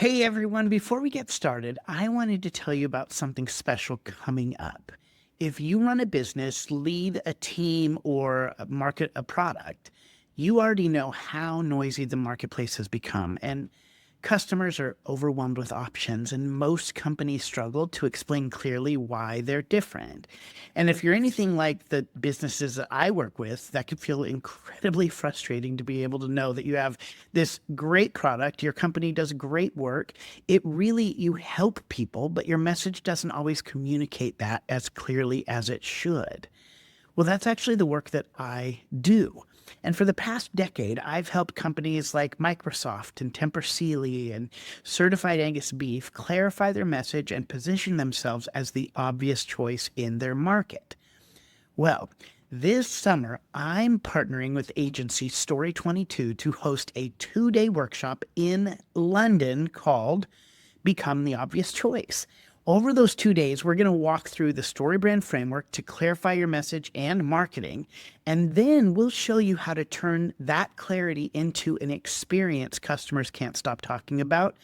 Hey everyone, before we get started, I wanted to tell you about something special coming up. If you run a business, lead a team, or market a product, you already know how noisy the marketplace has become, and customers are overwhelmed with options, and most companies struggle to explain clearly why they're different. And if you're anything like the businesses that I work with, that could feel incredibly frustrating to be able to know that you have this great product, your company does great work. It really, you help people, but your message doesn't always communicate that as clearly as it should. Well, that's actually the work that I do. And for the past decade, I've helped companies like Microsoft and Tempur Sealy and Certified Angus Beef clarify their message and position themselves as the obvious choice in their market. Well, this summer, I'm partnering with agency Story 22 to host a 2-day workshop in London called Become the Obvious Choice. Over those 2 days, we're going to walk through the story brand framework to clarify your message and marketing. And then we'll show you how to turn that clarity into an experience customers can't stop talking about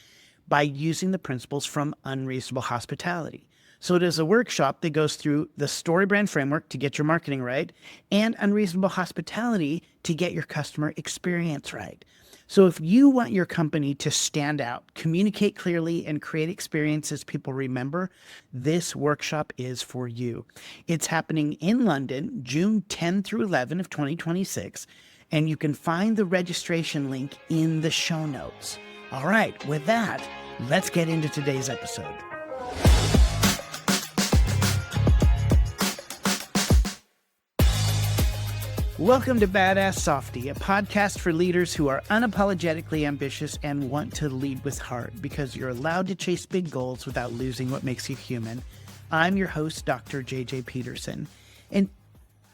by using the principles from Unreasonable Hospitality. So it is a workshop that goes through the story brand framework to get your marketing right and Unreasonable Hospitality to get your customer experience right. So if you want your company to stand out, communicate clearly, and create experiences people remember, this workshop is for you. It's happening in London, June 10 through 11 of 2026, and you can find the registration link in the show notes. All right, with that, let's get into today's episode. Welcome to Badass Softie, a podcast for leaders who are unapologetically ambitious and want to lead with heart because you're allowed to chase big goals without losing what makes you human. I'm your host, Dr. JJ Peterson, and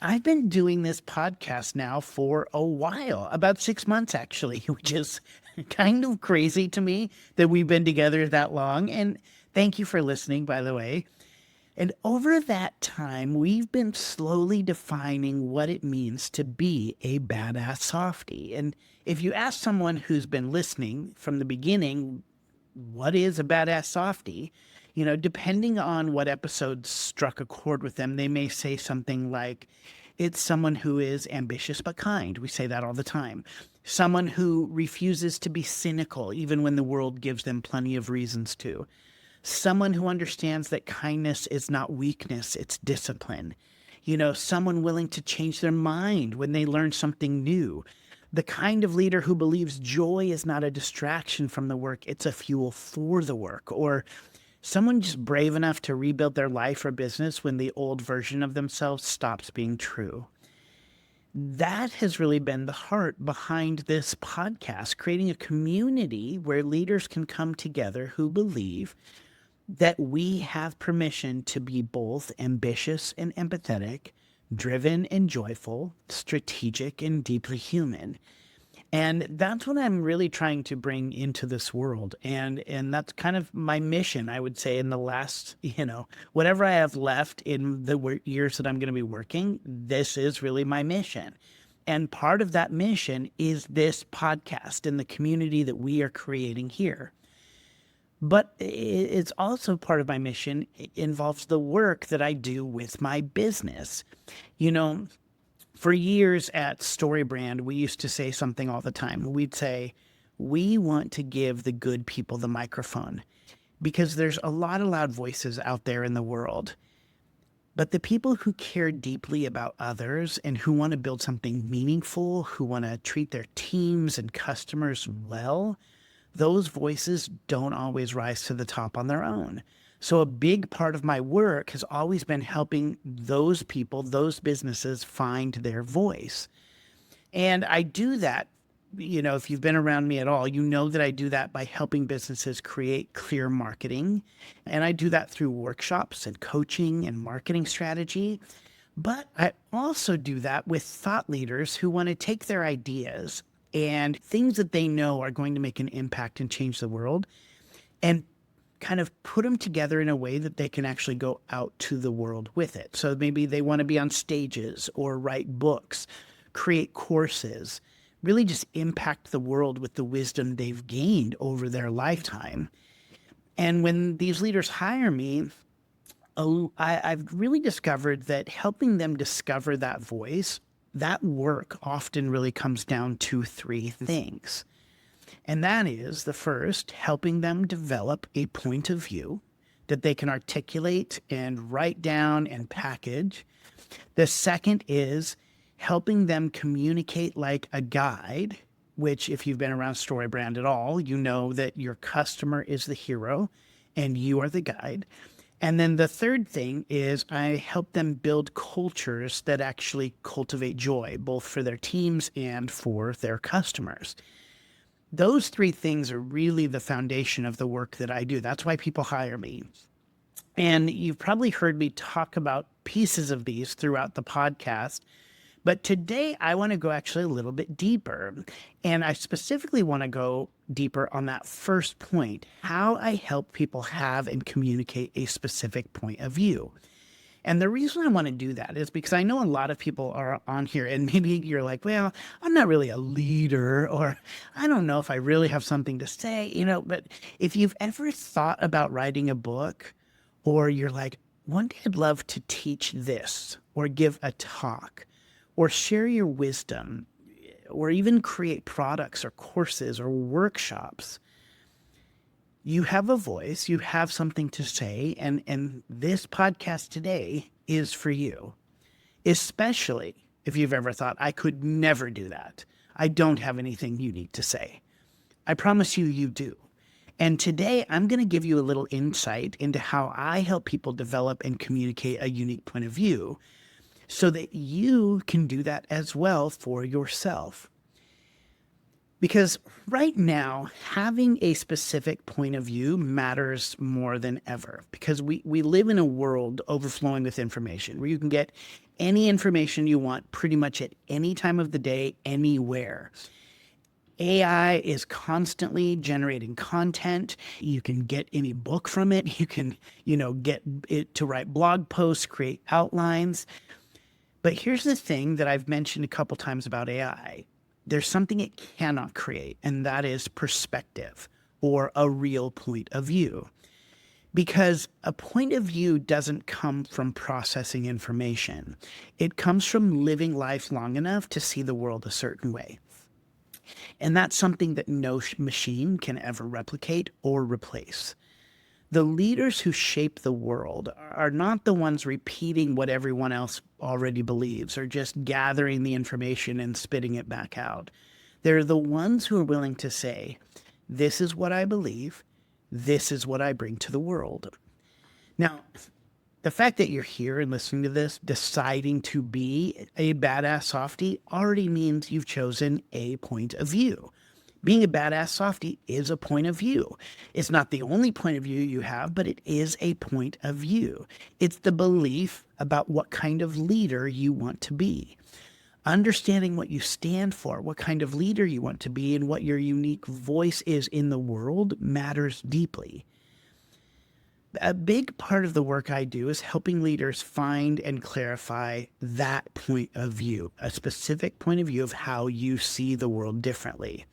I've been doing this podcast now for a while, about 6 months actually, which is kind of crazy to me that we've been together that long. And thank you for listening, by the way. And over that time, we've been slowly defining what it means to be a badass softie. And if you ask someone who's been listening from the beginning, what is a badass softie? Depending on what episode struck a chord with them, they may say something like, it's someone who is ambitious but kind. We say that all the time. Someone who refuses to be cynical, even when the world gives them plenty of reasons to. Someone who understands that kindness is not weakness, it's discipline. Someone willing to change their mind when they learn something new. The kind of leader who believes joy is not a distraction from the work, it's a fuel for the work. Or someone just brave enough to rebuild their life or business when the old version of themselves stops being true. That has really been the heart behind this podcast, creating a community where leaders can come together who believe that we have permission to be both ambitious and empathetic, driven and joyful, strategic and deeply human. And that's what I'm really trying to bring into this world. And that's kind of my mission, I would say, in the last, whatever I have left in the years that I'm going to be working, this is really my mission. And part of that mission is this podcast and the community that we are creating here. But it's also part of my mission. It involves the work that I do with my business. For years at StoryBrand, we used to say something all the time. We'd say, we want to give the good people the microphone because there's a lot of loud voices out there in the world. But the people who care deeply about others and who want to build something meaningful, who want to treat their teams and customers well, those voices don't always rise to the top on their own. So a big part of my work has always been helping those people, those businesses find their voice. And I do that, if you've been around me at all, you know that I do that by helping businesses create clear marketing. And I do that through workshops and coaching and marketing strategy. But I also do that with thought leaders who want to take their ideas and things that they know are going to make an impact and change the world and kind of put them together in a way that they can actually go out to the world with it. So maybe they want to be on stages or write books, create courses, really just impact the world with the wisdom they've gained over their lifetime. And when these leaders hire me, I've really discovered that helping them discover that voice, that work often really comes down to three things. And that is the first, helping them develop a point of view that they can articulate and write down and package. The second is helping them communicate like a guide, which if you've been around StoryBrand at all, you know that your customer is the hero and you are the guide. And then the third thing is I help them build cultures that actually cultivate joy, both for their teams and for their customers. Those three things are really the foundation of the work that I do. That's why people hire me. And you've probably heard me talk about pieces of these throughout the podcast. But today I want to go actually a little bit deeper. And I specifically want to go deeper on that first point, how I help people have and communicate a specific point of view. And the reason I want to do that is because I know a lot of people are on here and maybe you're like, well, I'm not really a leader, or I don't know if I really have something to say, but if you've ever thought about writing a book, or you're like, one day I'd love to teach this or give a talk or share your wisdom or even create products or courses or workshops, you have a voice, you have something to say, and this podcast today is for you, especially if you've ever thought, I could never do that. I don't have anything unique to say. I promise you, you do. And today I'm going to give you a little insight into how I help people develop and communicate a unique point of view so that you can do that as well for yourself. Because right now, having a specific point of view matters more than ever, because we live in a world overflowing with information where you can get any information you want pretty much at any time of the day, anywhere. AI is constantly generating content. You can get any book from it. You can, get it to write blog posts, create outlines. But here's the thing that I've mentioned a couple times about AI. There's something it cannot create, and that is perspective or a real point of view. Because a point of view doesn't come from processing information. It comes from living life long enough to see the world a certain way. And that's something that no machine can ever replicate or replace. The leaders who shape the world are not the ones repeating what everyone else already believes or just gathering the information and spitting it back out. They're the ones who are willing to say, this is what I believe, this is what I bring to the world. Now, the fact that you're here and listening to this, deciding to be a badass softie, already means you've chosen a point of view. Being a badass softie is a point of view. It's not the only point of view you have, but it is a point of view. It's the belief about what kind of leader you want to be. Understanding what you stand for, what kind of leader you want to be, and what your unique voice is in the world matters deeply. A big part of the work I do is helping leaders find and clarify that point of view, a specific point of view of how you see the world differently.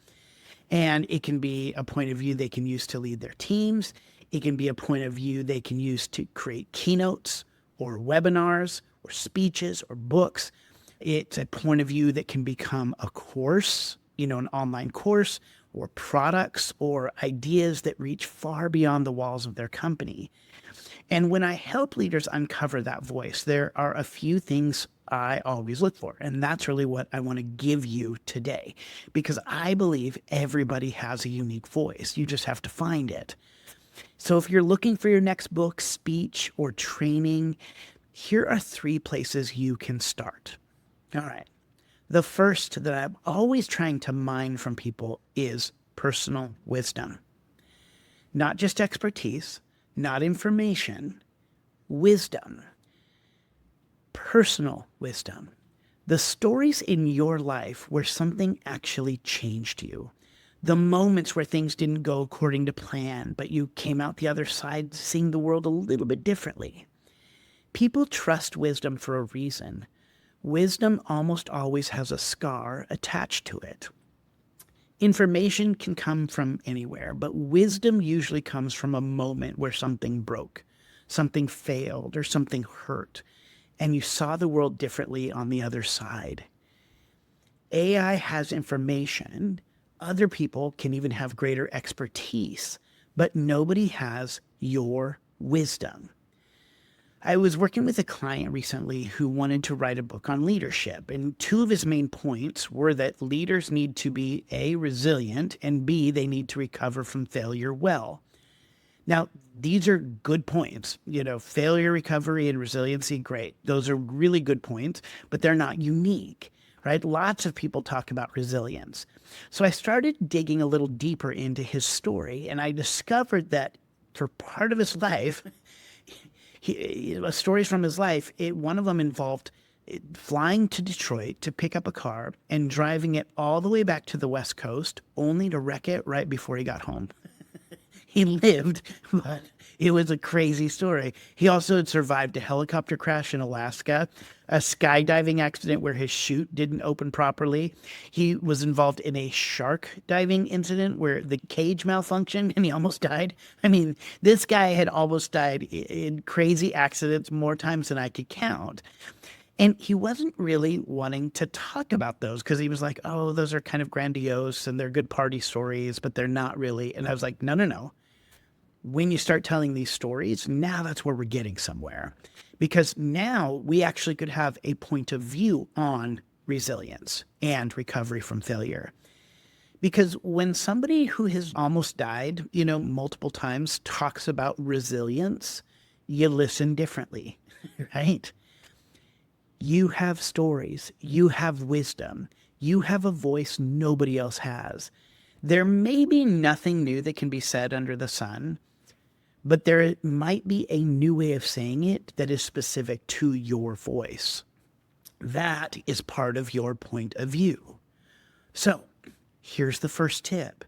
And it can be a point of view they can use to lead their teams. It can be a point of view they can use to create keynotes or webinars or speeches or books. It's a point of view that can become a course, an online course, or products or ideas that reach far beyond the walls of their company. And when I help leaders uncover that voice, there are a few things I always look for. And that's really what I want to give you today, because I believe everybody has a unique voice. You just have to find it. So if you're looking for your next book, speech, or training, here are 3 places you can start. All right. The first that I'm always trying to mine from people is personal wisdom. Not just expertise, not information, wisdom. Personal wisdom. The stories in your life where something actually changed you. The moments where things didn't go according to plan, but you came out the other side seeing the world a little bit differently. People trust wisdom for a reason. Wisdom almost always has a scar attached to it. Information can come from anywhere, but wisdom usually comes from a moment where something broke, something failed, or something hurt, and you saw the world differently on the other side. AI has information. Other people can even have greater expertise, but nobody has your wisdom. I was working with a client recently who wanted to write a book on leadership, and two of his main points were that leaders need to be A, resilient, and B, they need to recover from failure well. Now, these are good points. Failure recovery and resiliency, great. Those are really good points, but they're not unique, right? Lots of people talk about resilience. So I started digging a little deeper into his story, and I discovered that for part of his life, stories from his life, one of them involved flying to Detroit to pick up a car and driving it all the way back to the West Coast, only to wreck it right before he got home. He lived, but it was a crazy story. He also had survived a helicopter crash in Alaska, a skydiving accident where his chute didn't open properly. He was involved in a shark diving incident where the cage malfunctioned and he almost died. I mean, this guy had almost died in crazy accidents more times than I could count. And he wasn't really wanting to talk about those because he was like, oh, those are kind of grandiose and they're good party stories, but they're not really. And I was like, no, no, no. When you start telling these stories, now that's where we're getting somewhere. Because now we actually could have a point of view on resilience and recovery from failure. Because when somebody who has almost died, multiple times talks about resilience, you listen differently, right? You have stories, you have wisdom, you have a voice nobody else has. There may be nothing new that can be said under the sun, but there might be a new way of saying it that is specific to your voice. That is part of your point of view. So here's the first tip.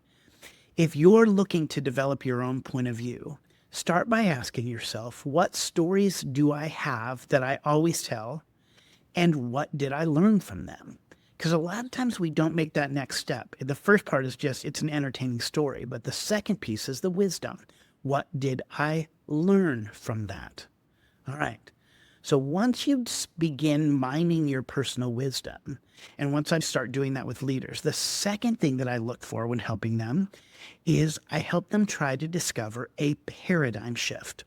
If you're looking to develop your own point of view, start by asking yourself, what stories do I have that I always tell, and what did I learn from them? Because a lot of times we don't make that next step. The first part is just, it's an entertaining story, but the second piece is the wisdom. What did I learn from that? All right. So once you begin mining your personal wisdom, and once I start doing that with leaders, the second thing that I look for when helping them is I help them try to discover a paradigm shift.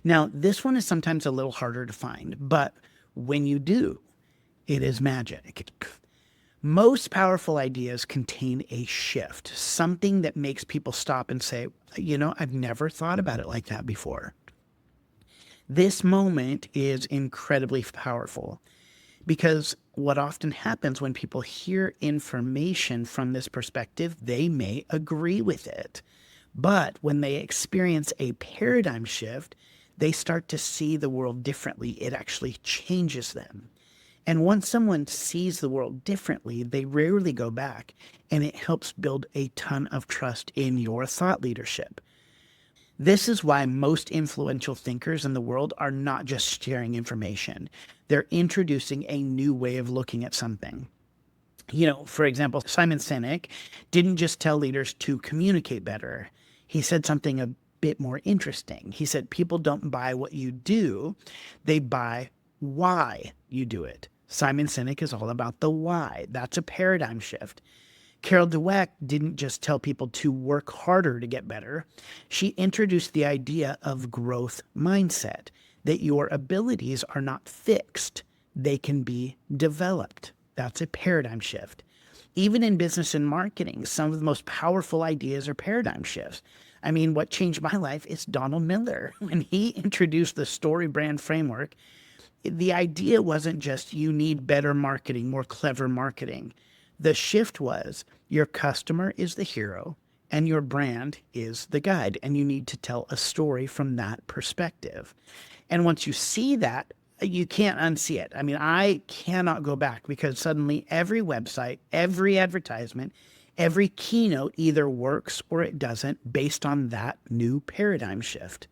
Now, this one is sometimes a little harder to find, but when you do, it is magic. Most powerful ideas contain a shift, something that makes people stop and say, I've never thought about it like that before. This moment is incredibly powerful because what often happens when people hear information from this perspective, they may agree with it. But when they experience a paradigm shift, they start to see the world differently. It actually changes them. And once someone sees the world differently, they rarely go back, and it helps build a ton of trust in your thought leadership. This is why most influential thinkers in the world are not just sharing information. They're introducing a new way of looking at something. For example, Simon Sinek didn't just tell leaders to communicate better. He said something a bit more interesting. He said, people don't buy what you do, they buy why you do it. Simon Sinek is all about the why. That's a paradigm shift. Carol Dweck didn't just tell people to work harder to get better. She introduced the idea of growth mindset, that your abilities are not fixed. They can be developed. That's a paradigm shift. Even in business and marketing, some of the most powerful ideas are paradigm shifts. I mean, what changed my life is Donald Miller. When he introduced the story brand framework, the idea wasn't just you need better marketing, more clever marketing. The shift was your customer is the hero and your brand is the guide, and you need to tell a story from that perspective. And once you see that, you can't unsee it. I mean, I cannot go back because suddenly every website, every advertisement, every keynote either works or it doesn't based on that new paradigm shift.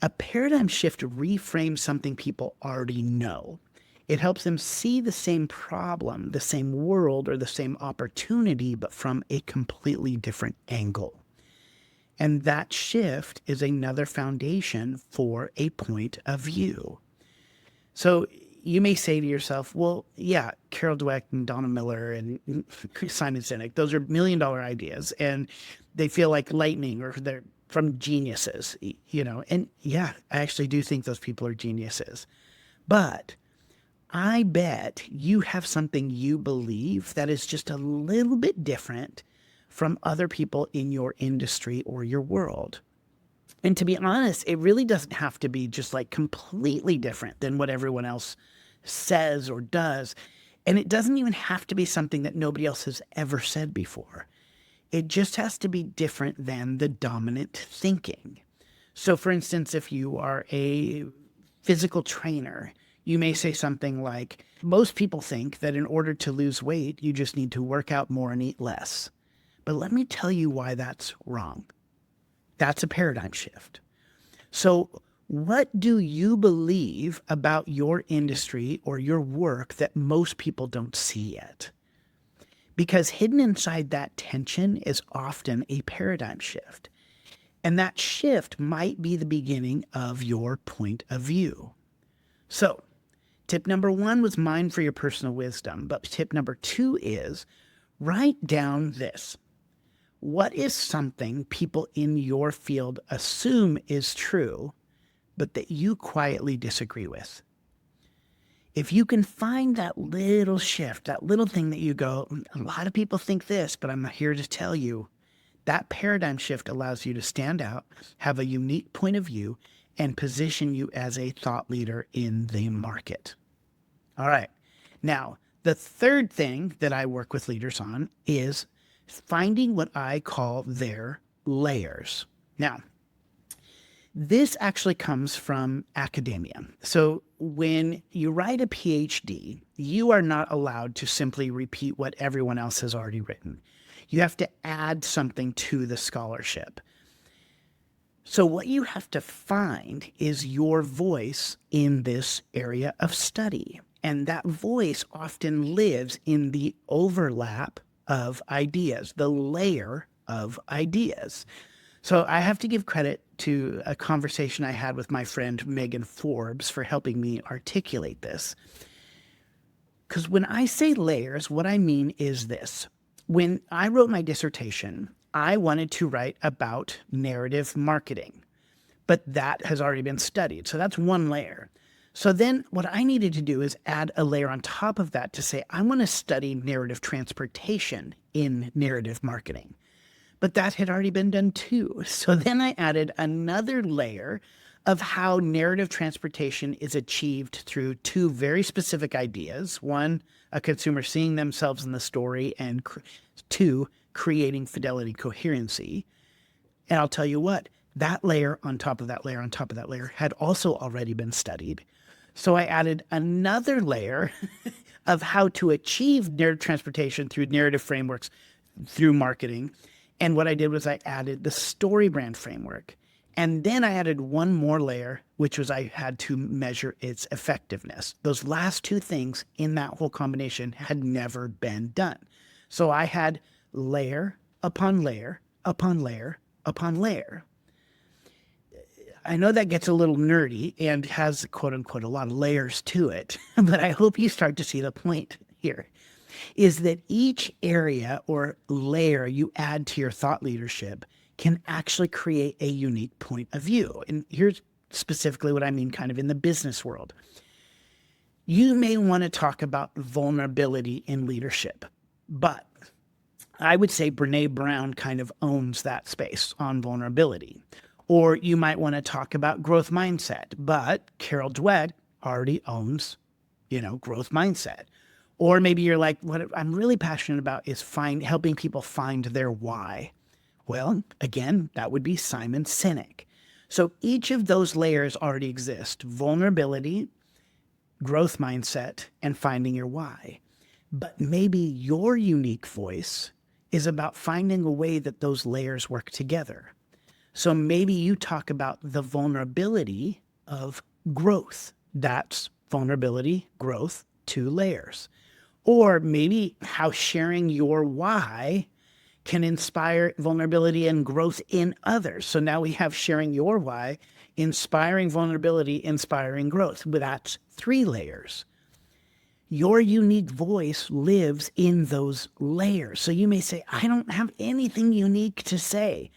A paradigm shift reframes something people already know. It helps them see the same problem, the same world, or the same opportunity, but from a completely different angle. And that shift is another foundation for a point of view. So you may say to yourself, well, yeah, Carol Dweck and Donna Miller and Simon Sinek, those are $1 million ideas and they feel like lightning or they're from geniuses, and yeah, I actually do think those people are geniuses. But I bet you have something you believe that is just a little bit different from other people in your industry or your world. And to be honest, it really doesn't have to be just like completely different than what everyone else says or does. And it doesn't even have to be something that nobody else has ever said before. It just has to be different than the dominant thinking. So for instance, if you are a physical trainer, you may say something like, most people think that in order to lose weight, you just need to work out more and eat less. But let me tell you why that's wrong. That's a paradigm shift. So what do you believe about your industry or your work that most people don't see yet? Because hidden inside that tension is often a paradigm shift. And that shift might be the beginning of your point of view. So tip number 1 was mine for your personal wisdom. But tip number 2 is write down this. What is something people in your field assume is true, but that you quietly disagree with? If you can find that little shift, that little thing that you go, a lot of people think this, but I'm here to tell you, that paradigm shift allows you to stand out, have a unique point of view, and position you as a thought leader in the market. All right. Now, the third thing that I work with leaders on is finding what I call their layers. Now, this actually comes from academia. So when you write a PhD, you are not allowed to simply repeat what everyone else has already written. You have to add something to the scholarship. So what you have to find is your voice in this area of study. And that voice often lives in the overlap of ideas, the layer of ideas. So I have to give credit to a conversation I had with my friend Megan Forbes for helping me articulate this. Because when I say layers, what I mean is this. When I wrote my dissertation, I wanted to write about narrative marketing, but that has already been studied. So that's one layer. So then what I needed to do is add a layer on top of that to say, I want to study narrative transportation in narrative marketing. But that had already been done too. So then I added another layer of how narrative transportation is achieved through 2 very specific ideas. 1, a consumer seeing themselves in the story, and 2, creating fidelity coherency. And I'll tell you what, that layer on top of that layer on top of that layer had also already been studied. So I added another layer of how to achieve narrative transportation through narrative frameworks, through marketing. And what I did was I added the story brand framework. And then I added one more layer, which was I had to measure its effectiveness. Those last 2 things in that whole combination had never been done. So I had layer upon layer upon layer upon layer. I know that gets a little nerdy and has, quote unquote, a lot of layers to it, but I hope you start to see the point here, is that each area or layer you add to your thought leadership can actually create a unique point of view. And here's specifically what I mean kind of in the business world. You may want to talk about vulnerability in leadership, but I would say Brene Brown kind of owns that space on vulnerability. Or you might want to talk about growth mindset, but Carol Dweck already owns, growth mindset. Or maybe you're like, what I'm really passionate about is helping people find their why. Well, again, that would be Simon Sinek. So each of those layers already exist: vulnerability, growth mindset, and finding your why. But maybe your unique voice is about finding a way that those layers work together. So maybe you talk about the vulnerability of growth. That's vulnerability, growth, 2 layers. Or maybe how sharing your why can inspire vulnerability and growth in others. So now we have sharing your why, inspiring vulnerability, inspiring growth. But that's 3 layers. Your unique voice lives in those layers. So you may say, I don't have anything unique to say.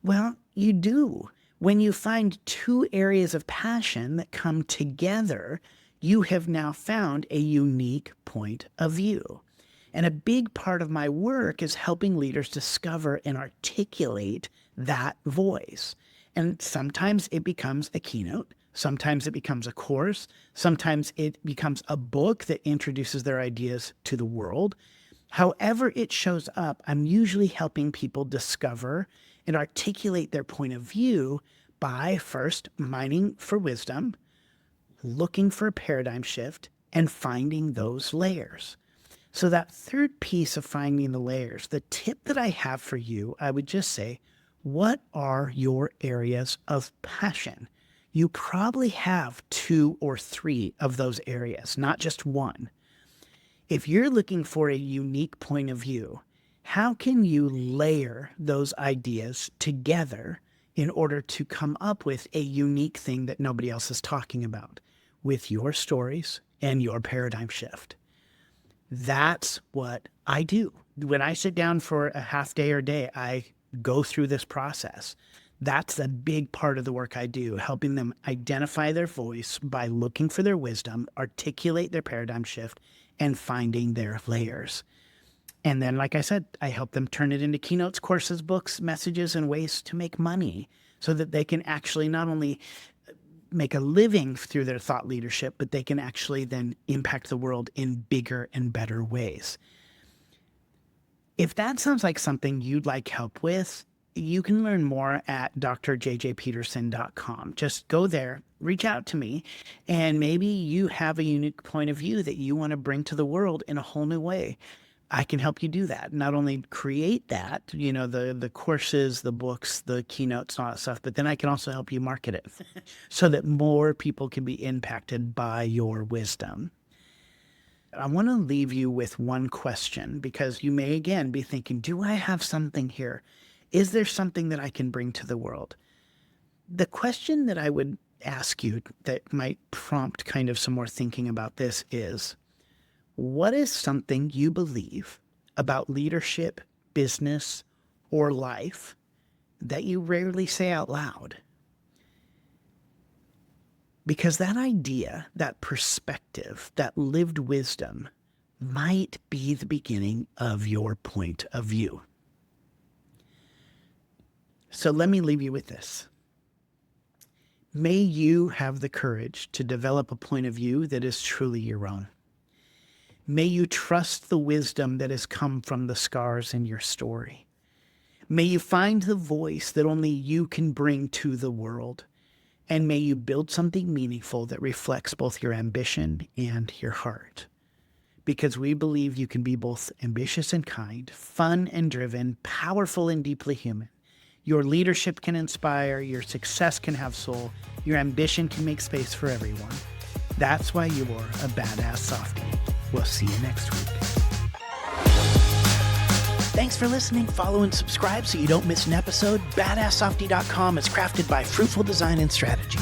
Well, you do. When you find 2 areas of passion that come together, you have now found a unique point of view. And a big part of my work is helping leaders discover and articulate that voice. And sometimes it becomes a keynote. Sometimes it becomes a course. Sometimes it becomes a book that introduces their ideas to the world. However it shows up, I'm usually helping people discover and articulate their point of view by first mining for wisdom, looking for a paradigm shift, and finding those layers. So that third piece of finding the layers, the tip that I have for you, I would just say, what are your areas of passion? You probably have 2 or 3 of those areas, not just one. If you're looking for a unique point of view, how can you layer those ideas together in order to come up with a unique thing that nobody else is talking about with your stories and your paradigm shift? That's what I do. When I sit down for a half day or day, I go through this process. That's a big part of the work I do, helping them identify their voice by looking for their wisdom, articulate their paradigm shift, and finding their layers. And then, like I said, I help them turn it into keynotes, courses, books, messages, and ways to make money so that they can actually not only make a living through their thought leadership, but they can actually then impact the world in bigger and better ways. If that sounds like something you'd like help with, you can learn more at drjjpeterson.com. Just go there, reach out to me, and maybe you have a unique point of view that you want to bring to the world in a whole new way. I can help you do that. Not only create that, the courses, the books, the keynotes, and all that stuff, but then I can also help you market it so that more people can be impacted by your wisdom. I want to leave you with one question, because you may again be thinking, do I have something here? Is there something that I can bring to the world? The question that I would ask you that might prompt kind of some more thinking about this is, what is something you believe about leadership, business, or life that you rarely say out loud? Because that idea, that perspective, that lived wisdom might be the beginning of your point of view. So let me leave you with this. May you have the courage to develop a point of view that is truly your own. May you trust the wisdom that has come from the scars in your story. May you find the voice that only you can bring to the world. And may you build something meaningful that reflects both your ambition and your heart. Because we believe you can be both ambitious and kind, fun and driven, powerful and deeply human. Your leadership can inspire, your success can have soul, your ambition can make space for everyone. That's why you're a badass softie. We'll see you next week. Thanks for listening. Follow and subscribe so you don't miss an episode. BadassSoftie.com is crafted by Fruitful Design and Strategy.